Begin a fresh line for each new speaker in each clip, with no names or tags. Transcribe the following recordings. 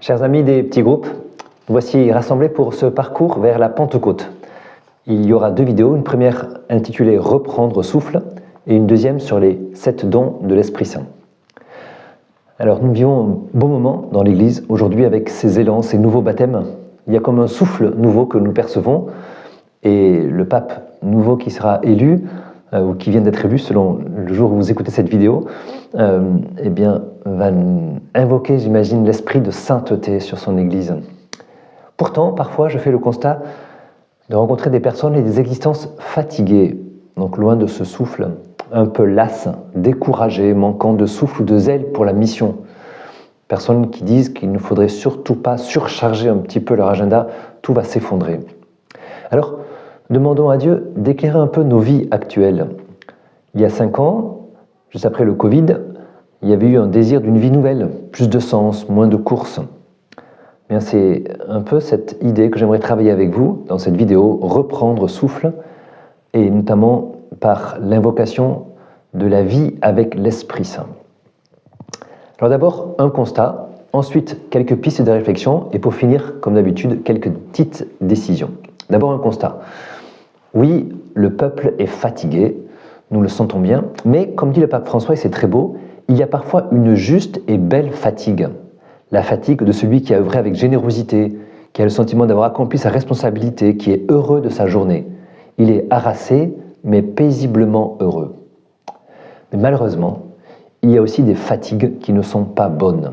Chers amis des petits groupes, voici rassemblés pour ce parcours vers la Pentecôte. Il y aura 2 vidéos, une première intitulée « Reprendre souffle » et une deuxième sur les 7 dons de l'Esprit Saint. Alors nous vivons un bon moment dans l'Église aujourd'hui avec ces élans, ces nouveaux baptêmes. Il y a comme un souffle nouveau que nous percevons et le pape nouveau qui sera élu, ou qui vient d'être élu selon le jour où vous écoutez cette vidéo, va invoquer, j'imagine, l'esprit de sainteté sur son Église. Pourtant, parfois, je fais le constat de rencontrer des personnes et des existences fatiguées, donc loin de ce souffle, un peu lasses, découragées, manquant de souffle ou de zèle pour la mission. Personnes qui disent qu'il ne faudrait surtout pas surcharger un petit peu leur agenda, tout va s'effondrer. Alors, demandons à Dieu d'éclairer un peu nos vies actuelles. Il y a 5 ans, juste après le Covid, il y avait eu un désir d'une vie nouvelle, plus de sens, moins de courses. Bien, c'est un peu cette idée que j'aimerais travailler avec vous dans cette vidéo, reprendre souffle, et notamment par l'invocation de la vie avec l'Esprit Saint. Alors d'abord, un constat, ensuite quelques pistes de réflexion, et pour finir, comme d'habitude, quelques petites décisions. D'abord un constat. Oui, le peuple est fatigué, nous le sentons bien, mais comme dit le pape François, et c'est très beau, il y a parfois une juste et belle fatigue. La fatigue de celui qui a œuvré avec générosité, qui a le sentiment d'avoir accompli sa responsabilité, qui est heureux de sa journée. Il est harassé, mais paisiblement heureux. Mais malheureusement, il y a aussi des fatigues qui ne sont pas bonnes.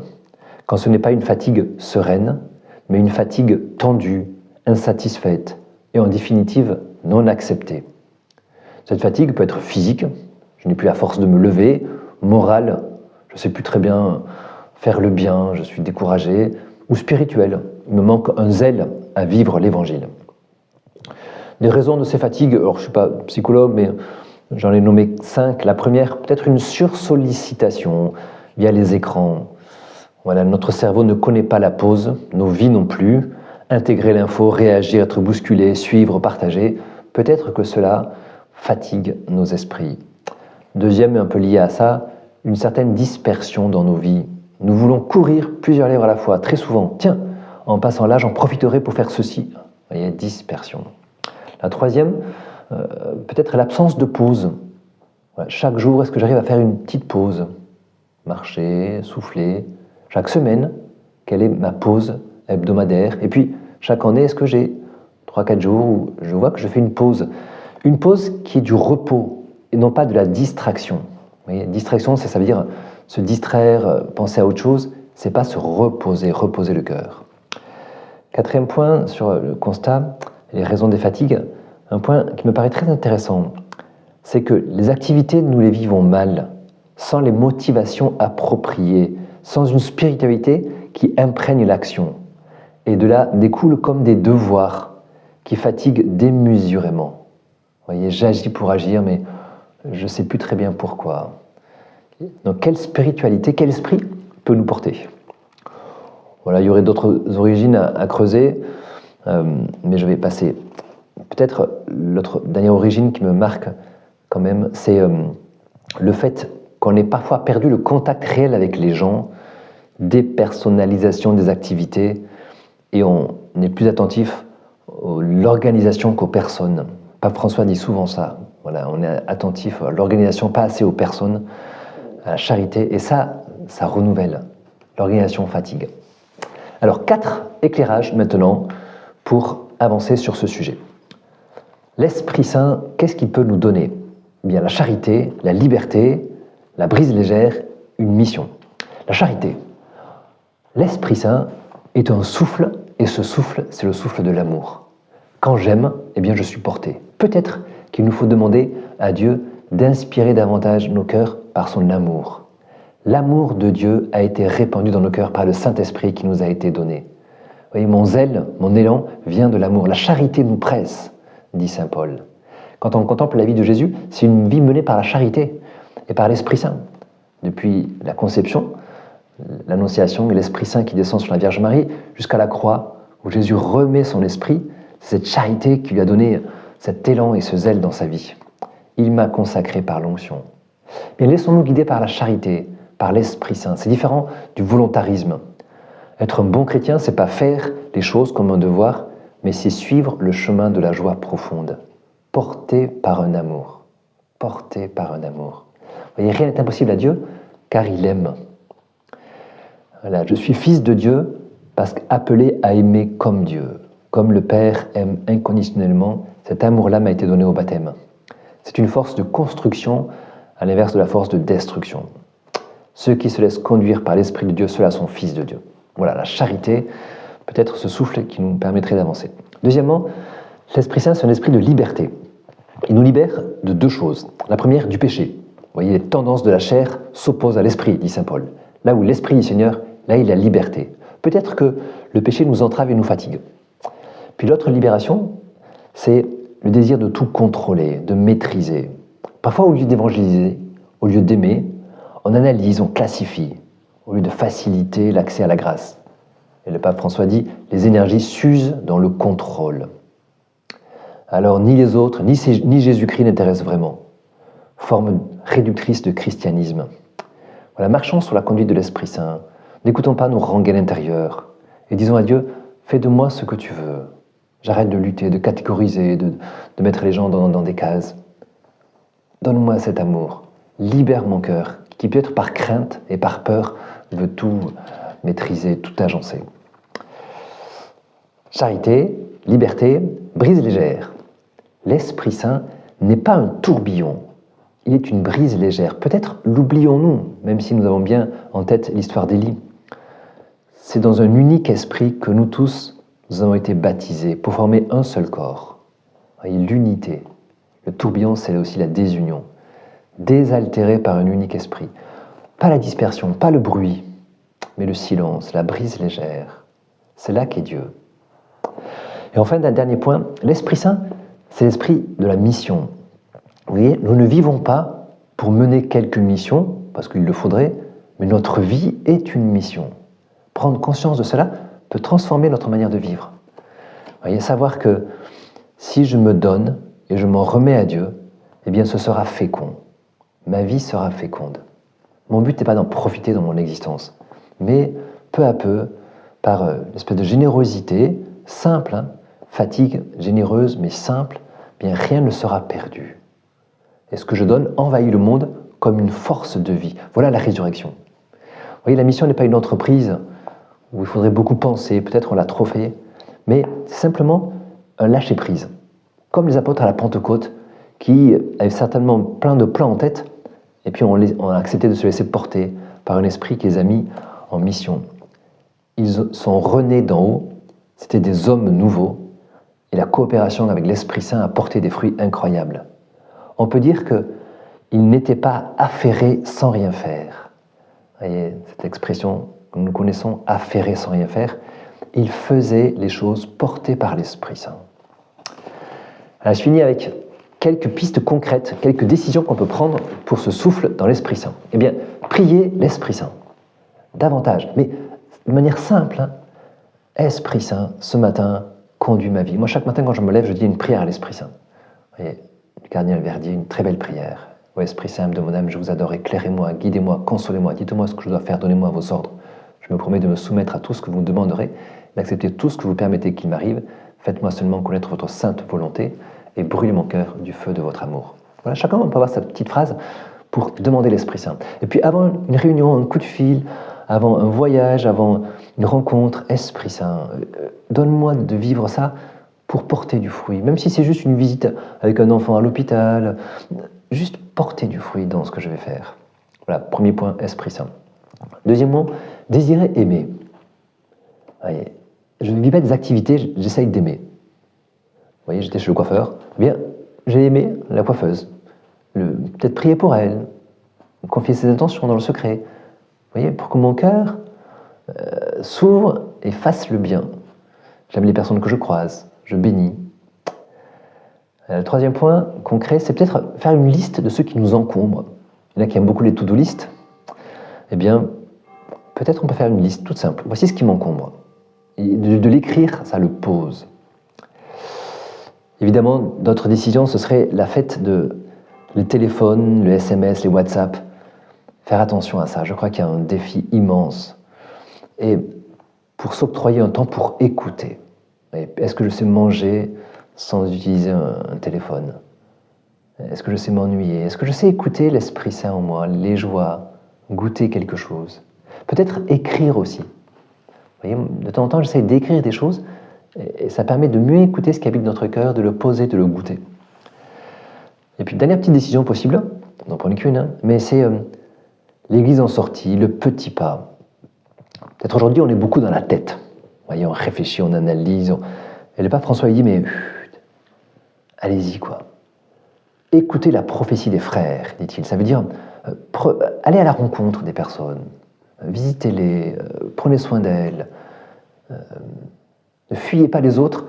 Quand ce n'est pas une fatigue sereine, mais une fatigue tendue, insatisfaite et en définitive non acceptée. Cette fatigue peut être physique, je n'ai plus la force de me lever, morale, je ne sais plus très bien faire le bien, je suis découragé, ou spirituelle, il me manque un zèle à vivre l'Évangile. Les raisons de ces fatigues, alors je ne suis pas psychologue, mais j'en ai nommé 5. La première, peut-être une sursollicitation via les écrans. Voilà, notre cerveau ne connaît pas la pause, nos vies non plus. Intégrer l'info, réagir, être bousculé, suivre, partager, peut-être que cela fatigue nos esprits. Deuxième, un peu lié à ça, une certaine dispersion dans nos vies. Nous voulons courir plusieurs lèvres à la fois, très souvent. Tiens, en passant là, j'en profiterai pour faire ceci. Vous voyez, dispersion. La troisième, peut-être l'absence de pause. Voilà, chaque jour, est-ce que j'arrive à faire une petite pause? Marcher, souffler. Chaque semaine, quelle est ma pause hebdomadaire? Et puis, chaque année, est-ce que j'ai 3-4 jours où je vois que je fais une pause? Une pause qui est du repos et non pas de la distraction. Vous voyez, distraction, ça veut dire se distraire, penser à autre chose. C'est pas se reposer, reposer le cœur. 4e point sur le constat, les raisons des fatigues. Un point qui me paraît très intéressant, c'est que les activités, nous les vivons mal, sans les motivations appropriées, sans une spiritualité qui imprègne l'action. Et de là découlent comme des devoirs qui fatiguent démesurément. Vous voyez, j'agis pour agir, mais je ne sais plus très bien pourquoi. Donc, quelle spiritualité, quel esprit peut nous porter? Voilà, il y aurait d'autres origines à creuser, mais je vais passer. Peut-être l'autre dernière origine qui me marque quand même, c'est le fait qu'on ait parfois perdu le contact réel avec les gens, dépersonnalisation des activités, et on est plus attentif à l'organisation qu'aux personnes. Pape François dit souvent ça. Voilà, on est attentif à l'organisation, pas assez aux personnes, à la charité, et ça renouvelle. L'organisation fatigue. Alors, 4 éclairages maintenant pour avancer sur ce sujet. L'Esprit Saint, qu'est-ce qu'il peut nous donner? Eh bien, la charité, la liberté, la brise légère, une mission. La charité. L'Esprit Saint est un souffle, et ce souffle, c'est le souffle de l'amour. Quand j'aime, eh bien, je suis porté. Peut-être qu'il nous faut demander à Dieu d'inspirer davantage nos cœurs par son amour. L'amour de Dieu a été répandu dans nos cœurs par le Saint-Esprit qui nous a été donné. Vous voyez, mon zèle, mon élan vient de l'amour. La charité nous presse, dit saint Paul. Quand on contemple la vie de Jésus, c'est une vie menée par la charité et par l'Esprit Saint. Depuis la conception, l'Annonciation et l'Esprit Saint qui descend sur la Vierge Marie, jusqu'à la croix, où Jésus remet son esprit, c'est cette charité qui lui a donné cet élan et ce zèle dans sa vie. Il m'a consacré par l'onction. Mais laissons-nous guider par la charité, par l'Esprit Saint. C'est différent du volontarisme. Être un bon chrétien, c'est pas faire les choses comme un devoir, mais c'est suivre le chemin de la joie profonde, porté par un amour. Porté par un amour. Vous voyez, rien n'est impossible à Dieu, car il aime. Voilà, je suis fils de Dieu parce qu'appelé à aimer comme Dieu. Comme le Père aime inconditionnellement, cet amour-là m'a été donné au baptême. C'est une force de construction à l'inverse de la force de destruction. Ceux qui se laissent conduire par l'Esprit de Dieu, ceux-là sont fils de Dieu. Voilà, la charité, peut-être ce souffle qui nous permettrait d'avancer. Deuxièmement, l'Esprit Saint, c'est un esprit de liberté. Il nous libère de deux choses. La première, du péché. Vous voyez, les tendances de la chair s'opposent à l'Esprit, dit saint Paul. Là où l'Esprit du Seigneur, là il y a la liberté. Peut-être que le péché nous entrave et nous fatigue. Puis l'autre libération, c'est le désir de tout contrôler, de maîtriser. Parfois, au lieu d'évangéliser, au lieu d'aimer, on analyse, on classifie, au lieu de faciliter l'accès à la grâce. Et le pape François dit, les énergies s'usent dans le contrôle. Alors ni les autres, ni Jésus-Christ n'intéressent vraiment. Forme réductrice de christianisme. Voilà, marchons sur la conduite de l'Esprit Saint. N'écoutons pas nos rengaines intérieures. Et disons à Dieu, fais de moi ce que tu veux. J'arrête de lutter, de catégoriser, de mettre les gens dans des cases. Donne-moi cet amour. Libère mon cœur, qui peut-être par crainte et par peur veut tout maîtriser, tout agencer. Charité, liberté, brise légère. L'Esprit Saint n'est pas un tourbillon, il est une brise légère. Peut-être l'oublions-nous, même si nous avons bien en tête l'histoire d'Élie. C'est dans un unique esprit que nous tous, nous avons été baptisés pour former un seul corps. Voyez, l'unité. Le tourbillon, c'est aussi la désunion. Désaltéré par un unique esprit. Pas la dispersion, pas le bruit, mais le silence, la brise légère. C'est là qu'est Dieu. Et enfin, d'un dernier point, l'Esprit Saint, c'est l'esprit de la mission. Vous voyez, nous ne vivons pas pour mener quelques missions, parce qu'il le faudrait, mais notre vie est une mission. Prendre conscience de cela peut transformer notre manière de vivre. Vous voyez, savoir que si je me donne et je m'en remets à Dieu, eh bien ce sera fécond. Ma vie sera féconde. Mon but n'est pas d'en profiter dans mon existence, mais peu à peu, par une espèce de générosité simple, fatigue généreuse mais simple, eh bien rien ne sera perdu. Et ce que je donne envahit le monde comme une force de vie. Voilà la résurrection. Vous voyez, la mission n'est pas une entreprise où il faudrait beaucoup penser, peut-être on l'a trop fait, mais c'est simplement un lâcher-prise. Comme les apôtres à la Pentecôte, qui avaient certainement plein de plans en tête, et puis on a accepté de se laisser porter par un esprit qui les a mis en mission. Ils sont renés d'en haut, c'était des hommes nouveaux, et la coopération avec l'Esprit Saint a porté des fruits incroyables. On peut dire qu'ils n'étaient pas affairés sans rien faire. Vous voyez, cette expression que nous connaissons, affairés sans rien faire, ils faisaient les choses portées par l'Esprit Saint. Alors, je finis avec quelques pistes concrètes, quelques décisions qu'on peut prendre pour ce souffle dans l'Esprit Saint. Eh bien, priez l'Esprit Saint, davantage, mais de manière simple. Esprit Saint, ce matin, conduis ma vie. Moi, chaque matin, quand je me lève, je dis une prière à l'Esprit Saint. Vous voyez, le cardinal Verdier, une très belle prière. Ô Esprit Saint de mon âme, je vous adore, éclairez-moi, guidez-moi, consolez-moi, dites-moi ce que je dois faire, donnez-moi vos ordres. Je me promets de me soumettre à tout ce que vous me demanderez, d'accepter tout ce que vous permettez qu'il m'arrive. Faites-moi seulement connaître votre sainte volonté et brûlez mon cœur du feu de votre amour. Voilà, chacun peut avoir sa petite phrase pour demander l'Esprit Saint. Et puis avant une réunion, un coup de fil, avant un voyage, avant une rencontre, Esprit Saint, donne-moi de vivre ça pour porter du fruit. Même si c'est juste une visite avec un enfant à l'hôpital, juste porter du fruit dans ce que je vais faire. Voilà, premier point, Esprit Saint. Deuxièmement, désirer aimer. Voyez, je ne vis pas des activités, j'essaye d'aimer. Vous voyez, j'étais chez le coiffeur, eh bien, j'ai aimé la coiffeuse. Peut-être prier pour elle, confier ses intentions dans le secret. Vous voyez, pour que mon cœur s'ouvre et fasse le bien. J'aime les personnes que je croise, je bénis. Le troisième point concret, c'est peut-être faire une liste de ceux qui nous encombrent. Il y en a qui aiment beaucoup les to-do list. Eh bien, peut-être on peut faire une liste toute simple. Voici ce qui m'encombre. Et de l'écrire, ça le pose. Évidemment, d'autres décisions, ce serait la fête de les téléphones, le SMS, les WhatsApp. Faire attention à ça. Je crois qu'il y a un défi immense. Et pour s'octroyer un temps pour écouter. Est-ce que je sais manger sans utiliser un téléphone? Est-ce que je sais m'ennuyer? Est-ce que je sais écouter l'Esprit Saint en moi, les joies, goûter quelque chose? Peut-être écrire aussi. Vous voyez, de temps en temps, j'essaie d'écrire des choses et ça permet de mieux écouter ce qui habite notre cœur, de le poser, de le goûter. Et puis, dernière petite décision possible, on n'en prend qu'une, hein, mais c'est l'Église en sortie, le petit pas. Peut-être aujourd'hui, on est beaucoup dans la tête. Vous voyez, on réfléchit, on analyse. Et le pape François, il dit, mais allez-y, quoi. Écoutez la prophétie des frères, dit-il. Ça veut dire, allez à la rencontre des personnes, visitez-les, prenez soin d'elles. Ne fuyez pas les autres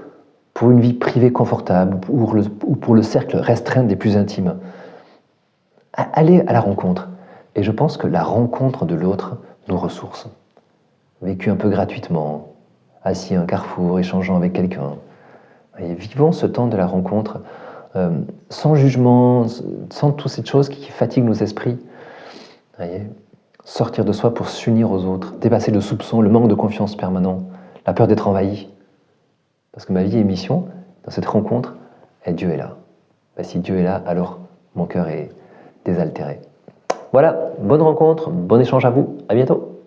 pour une vie privée confortable ou pour le cercle restreint des plus intimes. Allez à la rencontre. Et je pense que la rencontre de l'autre nous ressource. Vécu un peu gratuitement, assis à un carrefour, échangeant avec quelqu'un. Et vivons ce temps de la rencontre sans jugement, sans toutes ces choses qui fatiguent nos esprits. Voyez, sortir de soi pour s'unir aux autres, dépasser le soupçon, le manque de confiance permanent, la peur d'être envahi. Parce que ma vie est mission, dans cette rencontre, et Dieu est là. Ben, si Dieu est là, alors mon cœur est désaltéré. Voilà, bonne rencontre, bon échange à vous, à bientôt.